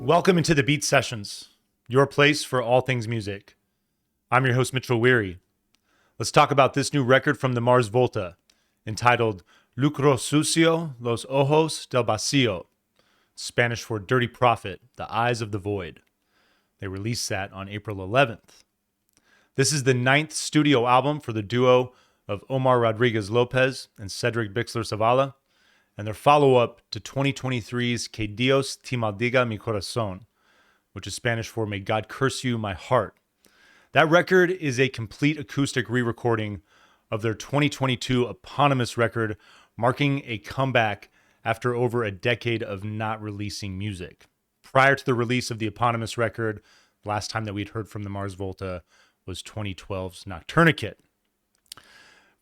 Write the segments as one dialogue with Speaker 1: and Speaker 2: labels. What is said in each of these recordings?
Speaker 1: Welcome into the Beat Sessions, your place for all things music. I'm your host, Mitchell Weary. Let's talk about this new record from the Mars Volta, entitled Lucro, sucio, ojos del vacío, Spanish for dirty prophet, the eyes of the void. They released that on April 11th. This is the 9th studio album for the duo of Omar Rodriguez Lopez and Cedric Bixler Zavala, and their follow-up to 2023's Que Dios te maldiga mi corazón, which is Spanish for May God Curse You, My Heart. That record is a complete acoustic re-recording of their 2022 eponymous record, marking a comeback after over a decade of not releasing music. Prior to the release of the eponymous record, the last time that we'd heard from the Mars Volta was 2012's Nocturnicate.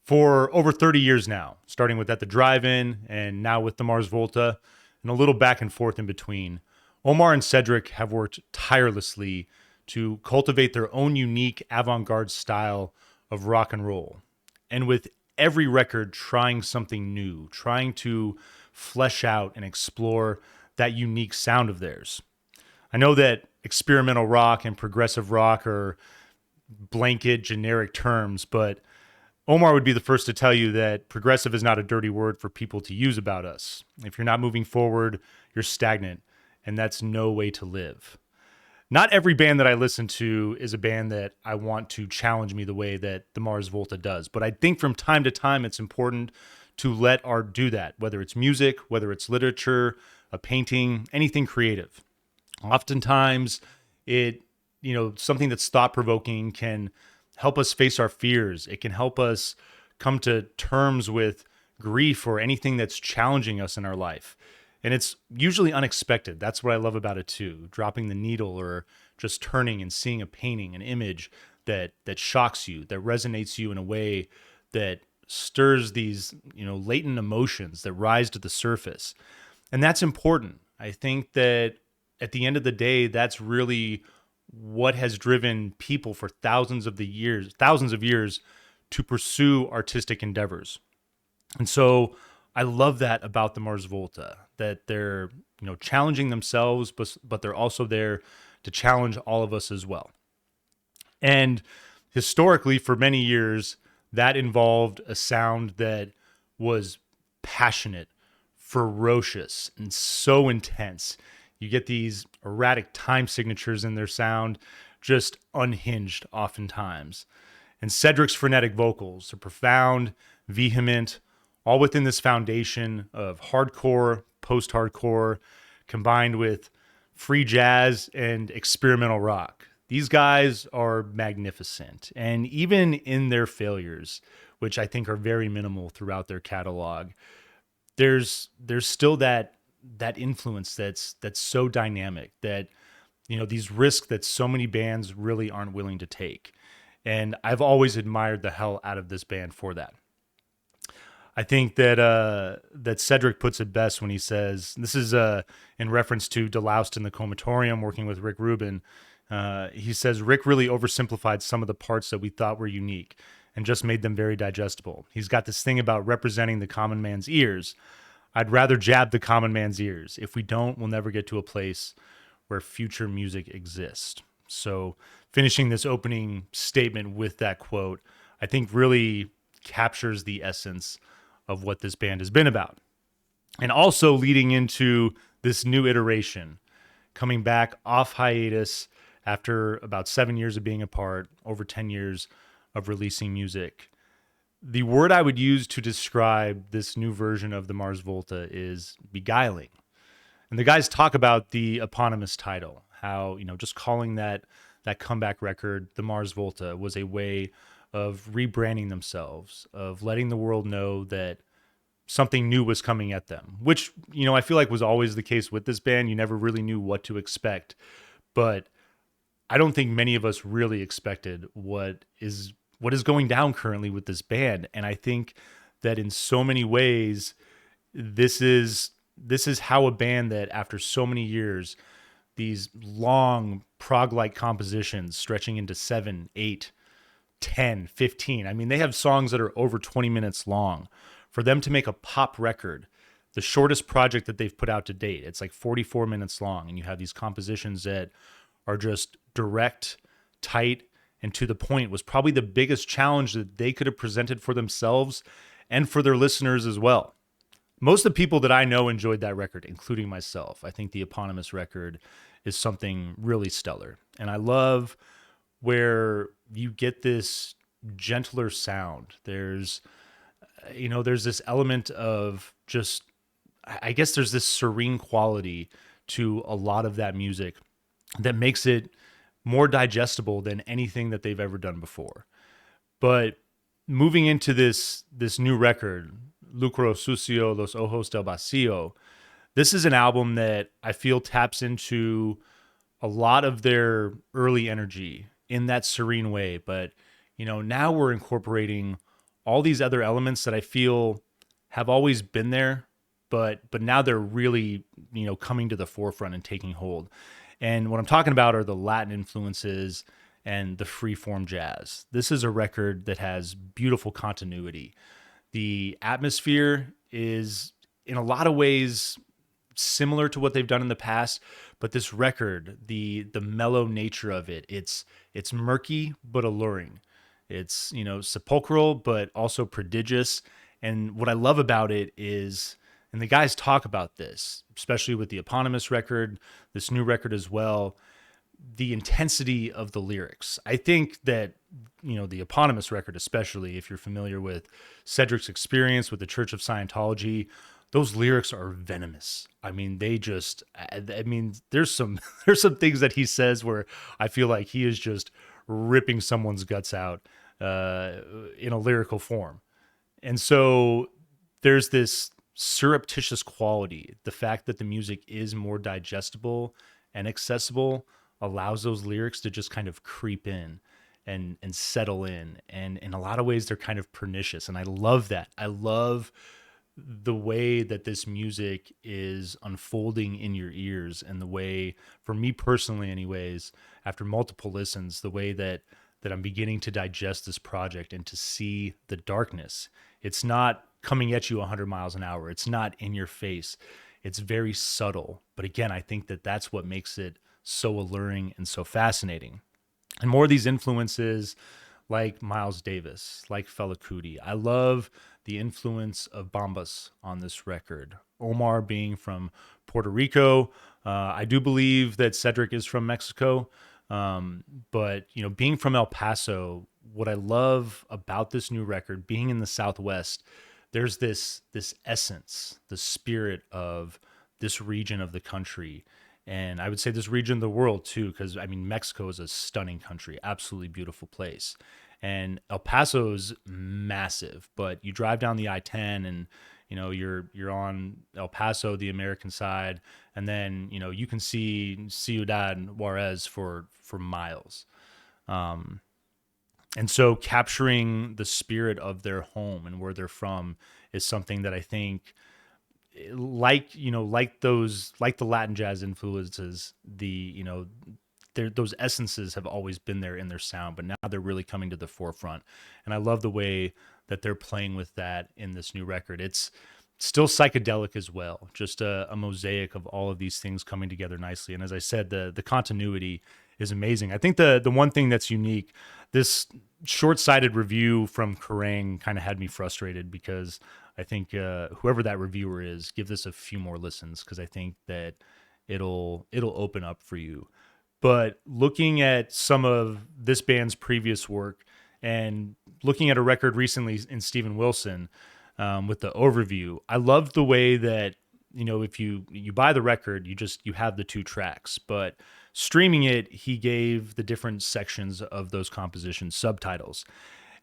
Speaker 1: For over 30 years now, starting with At the Drive-In and now with the Mars Volta, and a little back and forth in between, Omar and Cedric have worked tirelessly to cultivate their own unique avant-garde style of rock and roll. And with every record trying something new, trying to flesh out and explore that unique sound of theirs. I know that experimental rock and progressive rock are blanket, generic terms, but Omar would be the first to tell you that progressive is not a dirty word for people to use about us. If you're not moving forward, you're stagnant, and that's no way to live. Not every band that I listen to is a band that I want to challenge me the way that the Mars Volta does, but I think from time to time it's important to let art do that, whether it's music, whether it's literature, a painting, anything creative. Oftentimes, something that's thought-provoking can help us face our fears. It can help us come to terms with grief or anything that's challenging us in our life. And it's usually unexpected. That's what I love about it too. Dropping the needle or just turning and seeing a painting, an image that shocks you, that resonates you in a way that stirs these, latent emotions that rise to the surface. And that's important. I think that at the end of the day, that's really what has driven people for thousands of years to pursue artistic endeavors. And so I love that about the Mars Volta, that they're, challenging themselves, but they're also there to challenge all of us as well. And historically, for many years, that involved a sound that was passionate, ferocious, and so intense. You get these erratic time signatures in their sound, just unhinged oftentimes. And Cedric's frenetic vocals are profound, vehement, all within this foundation of hardcore, post-hardcore, combined with free jazz and experimental rock. These guys are magnificent. And even in their failures, which I think are very minimal throughout their catalog, there's still that influence that's so dynamic, that these risks that so many bands really aren't willing to take. And I've always admired the hell out of this band for that. I think that Cedric puts it best when he says, this is in reference to Deloused in the Comatorium working with Rick Rubin. He says, Rick really oversimplified some of the parts that we thought were unique and just made them very digestible. He's got this thing about representing the common man's ears. I'd rather jab the common man's ears. If we don't, we'll never get to a place where future music exists. So finishing this opening statement with that quote, I think really captures the essence of what this band has been about. And also leading into this new iteration, coming back off hiatus after about 7 years of being apart, over 10 years of releasing music. The word I would use to describe this new version of the Mars Volta is beguiling. And the guys talk about the eponymous title, how, just calling that comeback record, the Mars Volta, was a way of rebranding themselves, of letting the world know that something new was coming at them, which, I feel like was always the case with this band. You never really knew what to expect, but I don't think many of us really expected what is going down currently with this band. And I think that in so many ways, this is how a band that after so many years, these long prog-like compositions stretching into 7, 8, 10, 15. I mean, they have songs that are over 20 minutes long. For them to make a pop record the shortest project that they've put out to date. It's like 44 minutes long, and you have these compositions that are just direct, tight, and to the point. Was probably the biggest challenge that they could have presented for themselves and for their listeners as well. Most of the people that I know enjoyed that record, including myself. I think the eponymous record is something really stellar. And I love where you get this gentler sound. There's this element of just, I guess there's this serene quality to a lot of that music that makes it more digestible than anything that they've ever done before. But moving into this new record, Lucro, Sucio, Los Ojos del Vacío, this is an album that I feel taps into a lot of their early energy in that serene way. But, now we're incorporating all these other elements that I feel have always been there, but now they're really, coming to the forefront and taking hold. And what I'm talking about are the Latin influences and the freeform jazz. This is a record that has beautiful continuity. The atmosphere is in a lot of ways similar to what they've done in the past, but this record, the mellow nature of it, it's murky but alluring. It's, sepulchral but also prodigious. And what I love about it is, and the guys talk about this, especially with the eponymous record, this new record as well, the intensity of the lyrics. I think that, the eponymous record, especially if you're familiar with Cedric's experience with the Church of Scientology, those lyrics are venomous. I mean, there's some things that he says where I feel like he is just ripping someone's guts out in a lyrical form. And so there's this surreptitious quality. The fact that the music is more digestible and accessible allows those lyrics to just kind of creep in and settle in. And in a lot of ways, they're kind of pernicious. And I love that. I love the way that this music is unfolding in your ears, and the way, for me personally anyways, after multiple listens, the way that I'm beginning to digest this project and to see the darkness. It's not coming at you 100 miles an hour. It's not in your face. It's very subtle. But again, I think that that's what makes it so alluring and so fascinating. And more of these influences like Miles Davis, like Fela Kuti. I love the influence of bombas on this record. Omar being from Puerto Rico. I do believe that Cedric is from Mexico. But, being from El Paso, what I love about this new record, being in the Southwest, there's this essence, the spirit of this region of the country. And I would say this region of the world too, because Mexico is a stunning country, absolutely beautiful place. And El Paso is massive, but you drive down the I-10 and, you're on El Paso, the American side, and then, you can see Ciudad Juarez for miles. And so capturing the spirit of their home and where they're from is something that I think, like the Latin jazz influences, those essences have always been there in their sound, but now they're really coming to the forefront. And I love the way that they're playing with that in this new record. It's still psychedelic as well, just a mosaic of all of these things coming together nicely. And as I said, the continuity is amazing. I think the one thing that's unique, this short-sighted review from Kerrang kind of had me frustrated, because I think whoever that reviewer is, give this a few more listens, because I think that it'll open up for you. But looking at some of this band's previous work and looking at a record recently in Steven Wilson with the overview, I love the way that, if you buy the record, you have the 2 tracks, but streaming it, he gave the different sections of those compositions subtitles.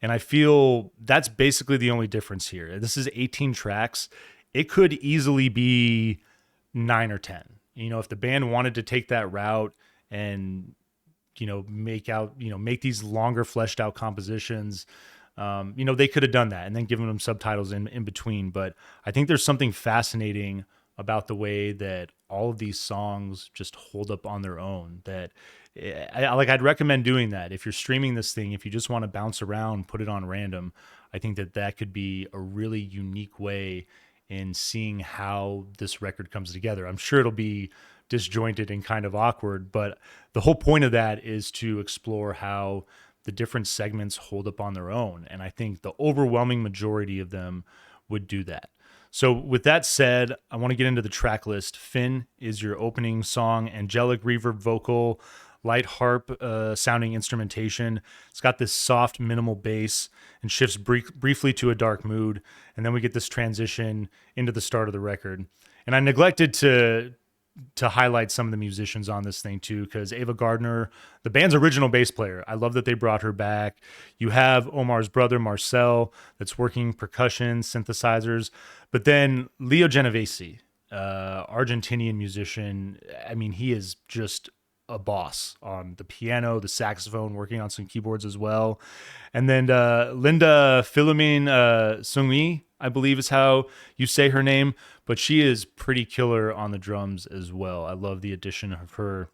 Speaker 1: And I feel that's basically the only difference here. This is 18 tracks. It could easily be 9 or 10. If the band wanted to take that route and, make these longer fleshed out compositions, they could have done that and then given them subtitles in between. But I think there's something fascinating about the way that all of these songs just hold up on their own, that I'd recommend doing that. If you're streaming this thing, if you just want to bounce around, put it on random, I think that could be a really unique way in seeing how this record comes together. I'm sure it'll be disjointed and kind of awkward, but the whole point of that is to explore how the different segments hold up on their own. And I think the overwhelming majority of them would do that. So with that said, I want to get into the track list. Finn is your opening song, angelic reverb vocal, light harp sounding instrumentation. It's got this soft minimal bass and shifts briefly to a dark mood. And then we get this transition into the start of the record. And I neglected to highlight some of the musicians on this thing too, because Ava Gardner, the band's original bass player, I love that they brought her back. You have Omar's brother, Marcel, that's working percussion, synthesizers. But then Leo Genovese, Argentinian musician, I mean, he is just a boss on the piano, the saxophone, working on some keyboards as well. And then Linda Philomene Sungui, I believe is how you say her name, but she is pretty killer on the drums as well. I love the addition of her,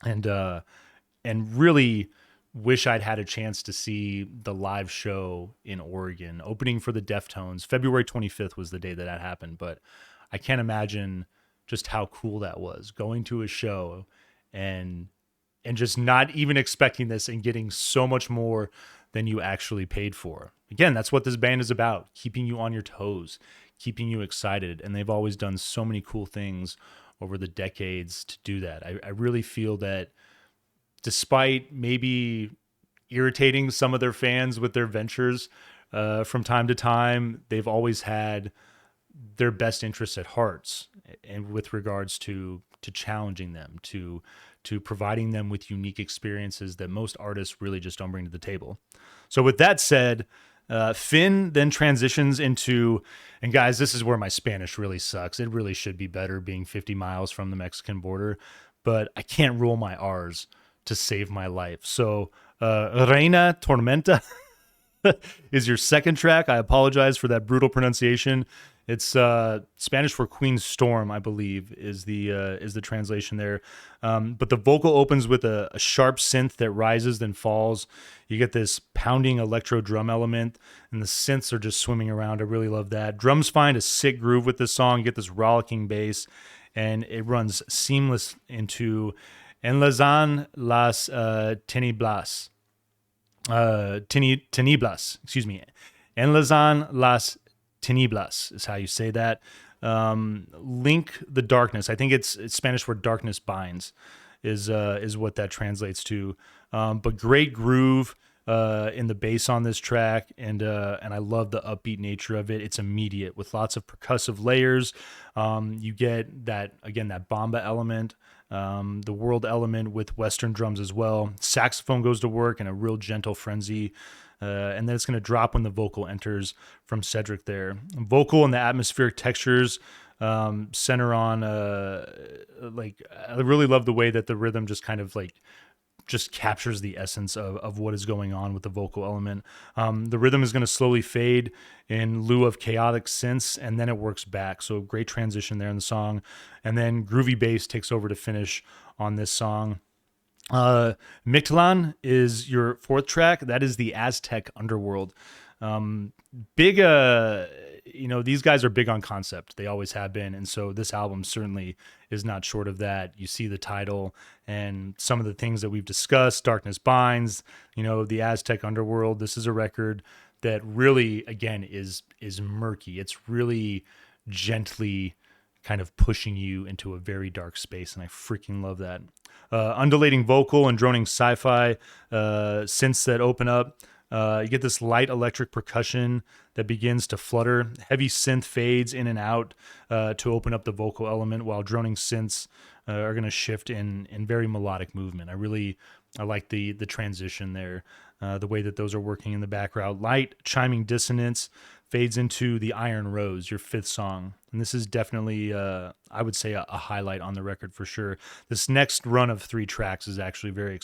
Speaker 1: and really wish I'd had a chance to see the live show in Oregon, opening for the Deftones. February 25th was the day that happened, but I can't imagine just how cool that was, going to a show and just not even expecting this and getting so much more than you actually paid for. Again, that's what this band is about, keeping you on your toes, keeping you excited. And they've always done so many cool things over the decades to do that. I really feel that despite maybe irritating some of their fans with their ventures from time to time, they've always had their best interests at heart, and with regards to challenging them, to providing them with unique experiences that most artists really just don't bring to the table. So with that said, Finn then transitions into, and guys, this is where my Spanish really sucks. It really should be better being 50 miles from the Mexican border, but I can't roll my R's to save my life. So Reina Tormenta is your second track. I apologize for that brutal pronunciation. It's Spanish for Queen Storm, I believe, is the translation there. But the vocal opens with a sharp synth that rises then falls. You get this pounding electro drum element, and the synths are just swimming around. I really love that. Drums find a sick groove with this song. You get this rollicking bass, and it runs seamless into Enlazan las Teniblas. Teniblas, excuse me. Enlazan las Teniblas is how you say that. Link the darkness. I think it's Spanish where darkness binds is what that translates to. But great groove in the bass on this track, and I love the upbeat nature of it. It's immediate with lots of percussive layers. You get that bomba element, the world element with Western drums as well. Saxophone goes to work in a real gentle frenzy. And then it's going to drop when the vocal enters from Cedric there. Vocal and the atmospheric textures center on, I really love the way that the rhythm just kind of just captures the essence of what is going on with the vocal element. The rhythm is going to slowly fade in lieu of chaotic synths, and then it works back. So great transition there in the song. And then groovy bass takes over to finish on this song. Mictlan is your fourth track. That is the Aztec underworld. Big, these guys are big on concept. They always have been. And so this album certainly is not short of that. You see the title and some of the things that we've discussed, Darkness Binds, the Aztec underworld. This is a record that really, again, is murky. It's really gently kind of pushing you into a very dark space, and I freaking love that. Undulating vocal and droning sci-fi synths that open up. You get this light electric percussion that begins to flutter. Heavy synth fades in and out to open up the vocal element, while droning synths are going to shift in very melodic movement. I like the transition there, the way that those are working in the background. Light chiming dissonance fades into The Iron Rose, your fifth song. And this is definitely, I would say, a highlight on the record for sure. This next run of 3 tracks is actually very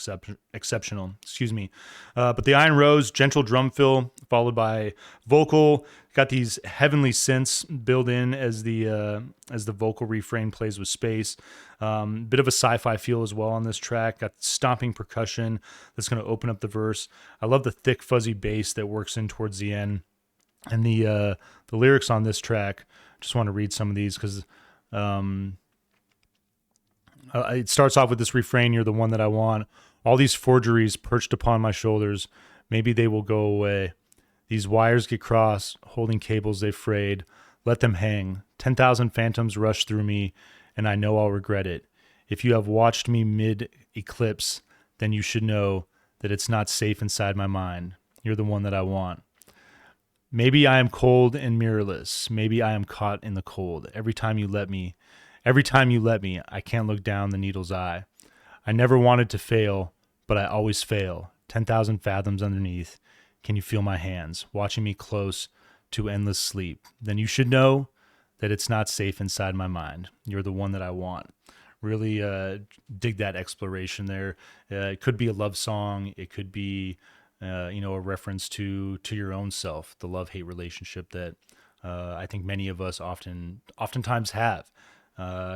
Speaker 1: exceptional. Excuse me. But The Iron Rose, gentle drum fill, followed by vocal. Got these heavenly synths built in as the vocal refrain plays with space. Bit of a sci-fi feel as well on this track. Got stomping percussion that's going to open up the verse. I love the thick, fuzzy bass that works in towards the end. And the lyrics on this track, just want to read some of these because it starts off with this refrain: "You're the one that I want. All these forgeries perched upon my shoulders. Maybe they will go away. These wires get crossed, holding cables they've frayed. Let them hang. 10,000 phantoms rush through me, and I know I'll regret it. If you have watched me mid-eclipse, then you should know that it's not safe inside my mind. You're the one that I want. Maybe I am cold and mirrorless. Maybe I am caught in the cold. Every time you let me, I can't look down the needle's eye. I never wanted to fail, but I always fail. 10,000 fathoms underneath. Can you feel my hands, watching me close to endless sleep? Then you should know that it's not safe inside my mind. You're the one that I want." Really dig that exploration there. It could be a love song. It could be, a reference to your own self, the love-hate relationship that I think many of us oftentimes have.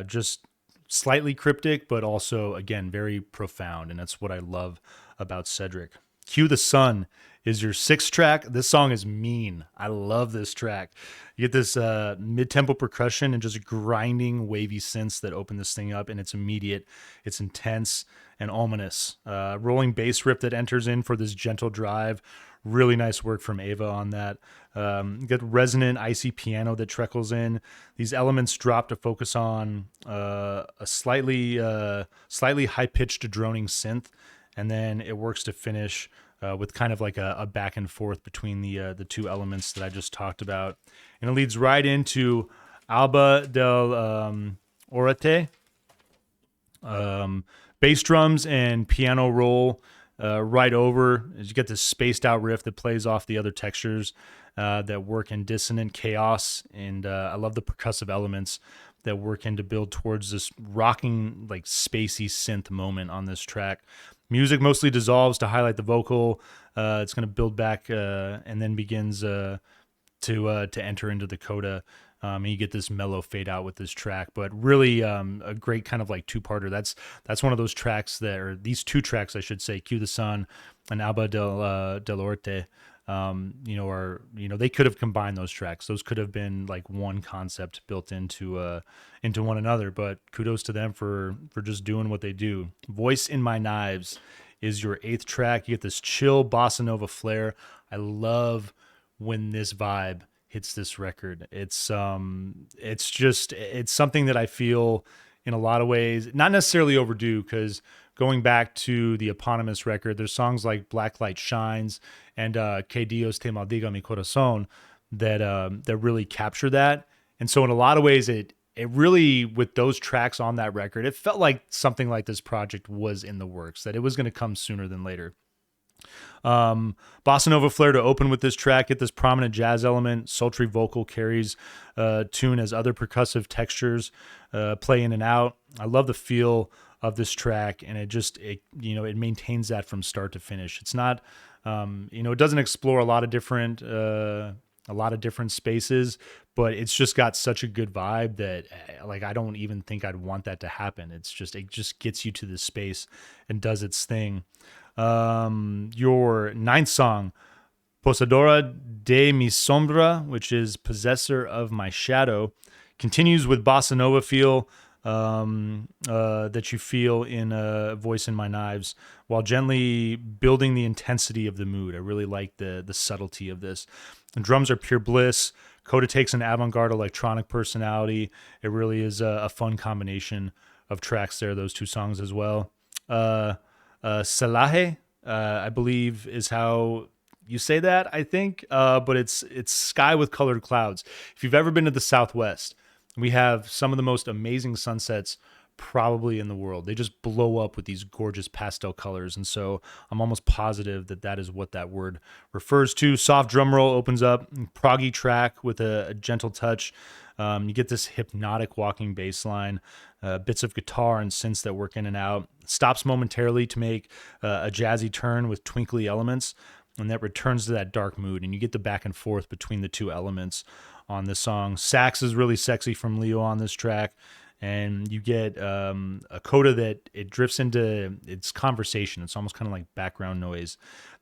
Speaker 1: Just slightly cryptic, but also, again, very profound. And that's what I love about Cedric. Cue the Sun is your 6th track. This song is mean. I love this track. You get this mid-tempo percussion and just grinding wavy synths that open this thing up, and it's immediate, it's intense and ominous. Rolling bass riff that enters in for this gentle drive. Really nice work from Ava on that. You get resonant, icy piano that trickles in. These elements drop to focus on a slightly high-pitched droning synth, and then it works to finish with kind of like a back and forth between the two elements that I just talked about. And it leads right into Alba del Orate. Bass drums and piano roll right over as you get this spaced out riff that plays off the other textures that work in dissonant chaos. And I love the percussive elements that work in to build towards this rocking, like spacey synth moment on this track. Music mostly dissolves to highlight the vocal. It's going to build back and then begins to enter into the coda. And you get this mellow fade out with this track, but really a great kind of like two-parter. That's one of those tracks or these two tracks, I should say, Cue the Sun and Alba del Orte. They could have combined those tracks. Those could have been like one concept built into one another, but kudos to them for just doing what they do. Voice in My Knives is your 8th track. You get this chill bossa nova flair. I love when this vibe hits this record. It's something that I feel in a lot of ways, not necessarily overdue, because going back to the eponymous record, there's songs like Black Light Shines and Que Dios te maldiga mi corazón that really capture that. And so in a lot of ways, it really, with those tracks on that record, it felt like something like this project was in the works, that it was going to come sooner than later. Bossa Nova flair to open with this track, get this prominent jazz element, sultry vocal carries tune as other percussive textures play in and out. I love the feel of this track, and it maintains that from start to finish. It's not, it doesn't explore a lot of different spaces, but it's just got such a good vibe that like I don't even think I'd want that to happen. It just gets you to this space and does its thing. Your 9th song, Poseedora de mi sombra, which is Possessor of My Shadow, continues with bossa nova feel that you feel in Voice in My Knives, while gently building the intensity of the mood. I really like the subtlety of this. The drums are pure bliss. Coda takes an avant-garde electronic personality. It really is a fun combination of tracks there, those two songs as well. Salahe, I believe is how you say that, I think, but it's sky with colored clouds. If you've ever been to the Southwest, we have some of the most amazing sunsets probably in the world. They just blow up with these gorgeous pastel colors, and so I'm almost positive that is what that word refers to. Soft drum roll opens up, proggy track with a gentle touch. You get this hypnotic walking bass line, bits of guitar and synths that work in and out. Stops momentarily to make a jazzy turn with twinkly elements, and that returns to that dark mood, and you get the back and forth between the two elements on this song. Sax is really sexy from Leo on this track, and you get a coda that it drifts into its conversation. It's almost kind of like background noise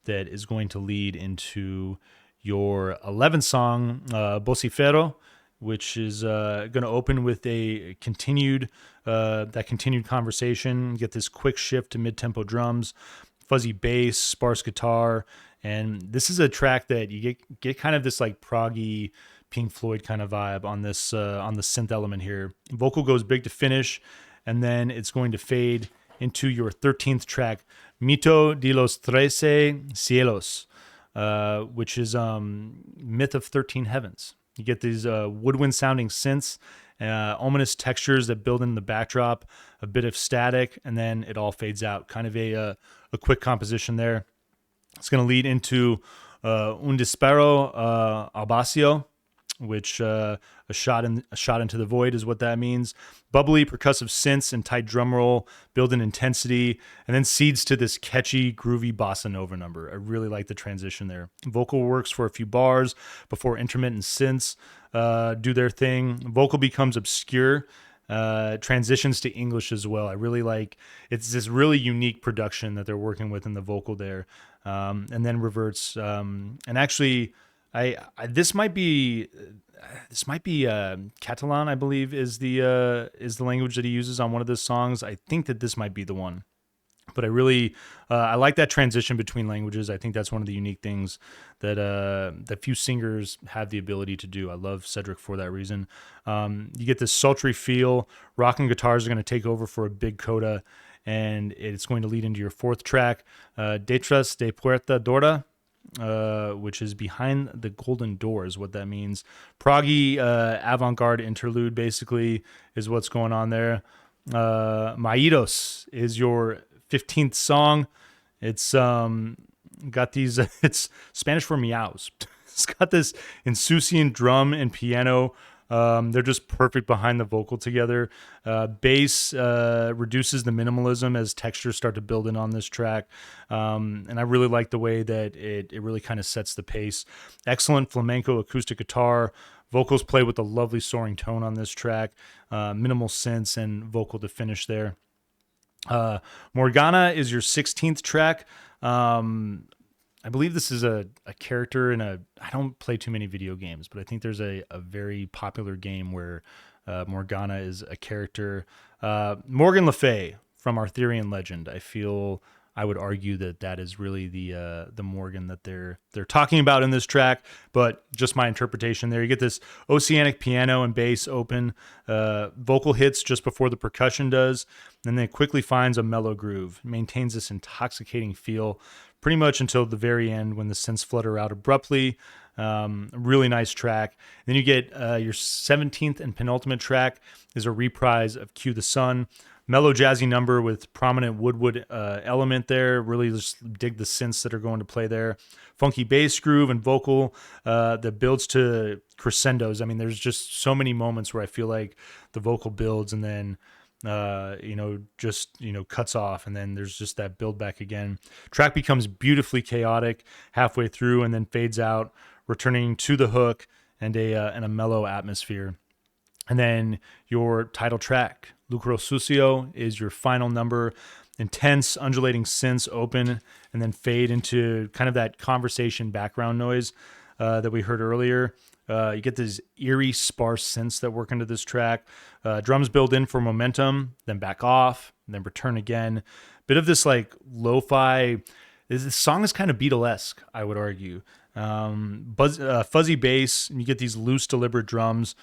Speaker 1: that is going to lead into your 11th song, Bossa, which is going to open with a continued conversation. Get this quick shift to mid-tempo drums, fuzzy bass, sparse guitar, and this is a track that you get kind of this like proggy Pink Floyd kind of vibe on this on the synth element here. Vocal goes big to finish, and then it's going to fade into your 13th track, Mito de los 13 Cielos, which is Myth of 13 Heavens. You get these woodwind sounding synths, ominous textures that build in the backdrop, a bit of static, and then it all fades out. Kind of a quick composition there. It's going to lead into Un Disparo al Vacío, which a shot into the void is what that means. Bubbly percussive synths and tight drum roll build in intensity, and then seeds to this catchy, groovy bossa nova number. I really like the transition there. Vocal works for a few bars before intermittent synths do their thing. Vocal becomes obscure, transitions to English as well. I really like, it's this really unique production that they're working with in the vocal there, and then reverts. And actually, this might be Catalan, I believe, is the language that he uses on one of his songs. I think that this might be the one, but I really I like that transition between languages. I think that's one of the unique things that few singers have the ability to do. I love Cedric for that reason. You get this sultry feel. Rocking guitars are going to take over for a big coda, and it's going to lead into your 4th track, Detrás de Puerta Dorada, which is behind the golden door is what that means. Proggy avant-garde interlude basically is what's going on there. Maídos is your 15th song. It's got these it's Spanish for meows. It's got this insouciant drum and piano. They're just perfect behind the vocal together. Bass reduces the minimalism as textures start to build in on this track. And I really like the way that it really kind of sets the pace. Excellent flamenco acoustic guitar. Vocals play with a lovely soaring tone on this track. Minimal synths and vocal to finish there. Morgana is your 16th track. I believe this is a character in I don't play too many video games, but I think there's a very popular game where Morgana is a character. Morgan Le Fay from Arthurian legend. I would argue that is really the Morgan that they're talking about in this track, but just my interpretation there. You get this oceanic piano and bass open, vocal hits just before the percussion does, and then it quickly finds a mellow groove. It maintains this intoxicating feel pretty much until the very end when the synths flutter out abruptly. Really nice track. Then you get your 17th and penultimate track is a reprise of Cue the Sun. Mellow jazzy number with prominent woodwood element there. Really just dig the synths that are going to play there. Funky bass groove and vocal that builds to crescendos. I mean, there's just so many moments where I feel like the vocal builds and then cuts off, and then there's just that build back again. Track becomes beautifully chaotic halfway through and then fades out, returning to the hook and a mellow atmosphere. And then your title track, Lucro Sucio, is your final number. Intense, undulating synths open and then fade into kind of that conversation background noise that we heard earlier. You get these eerie, sparse synths that work into this track. Drums build in for momentum, then back off, and then return again. Bit of this like lo-fi. This song is kind of Beatlesque, I would argue. Fuzzy bass, and you get these loose, deliberate drums.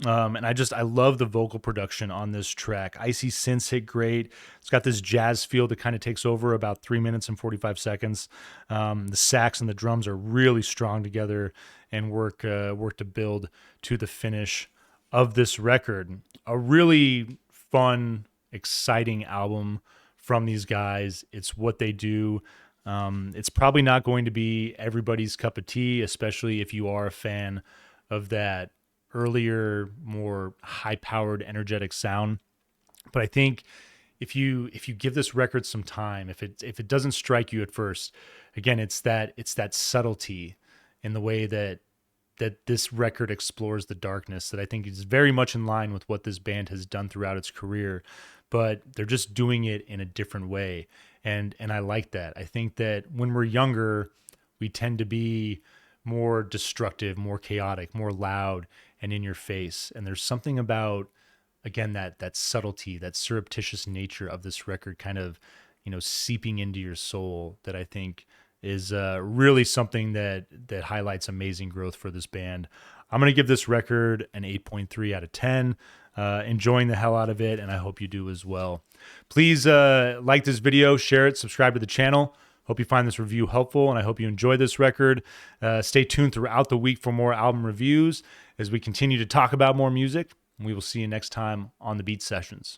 Speaker 1: And I love the vocal production on this track. Icy synths hit great. It's got this jazz feel that kind of takes over about 3 minutes and 45 seconds. The sax and the drums are really strong together and work to build to the finish of this record. A really fun, exciting album from these guys. It's what they do. It's probably not going to be everybody's cup of tea, especially if you are a fan of that earlier, more high-powered, energetic sound. But I think if you give this record some time, if it doesn't strike you at first, again, it's that subtlety in the way that this record explores the darkness that I think is very much in line with what this band has done throughout its career. But they're just doing it in a different way, and I like that. I think that when we're younger, we tend to be more destructive, more chaotic, more loud and in your face. And there's something about, again, that subtlety, that surreptitious nature of this record kind of, seeping into your soul that I think is really something that highlights amazing growth for this band. I'm going to give this record an 8.3 out of 10. Enjoying the hell out of it, and I hope you do as well. Please like this video, share it, subscribe to the channel. Hope you find this review helpful, and I hope you enjoy this record. Stay tuned throughout the week for more album reviews as we continue to talk about more music. We will see you next time on the Beat Sessions.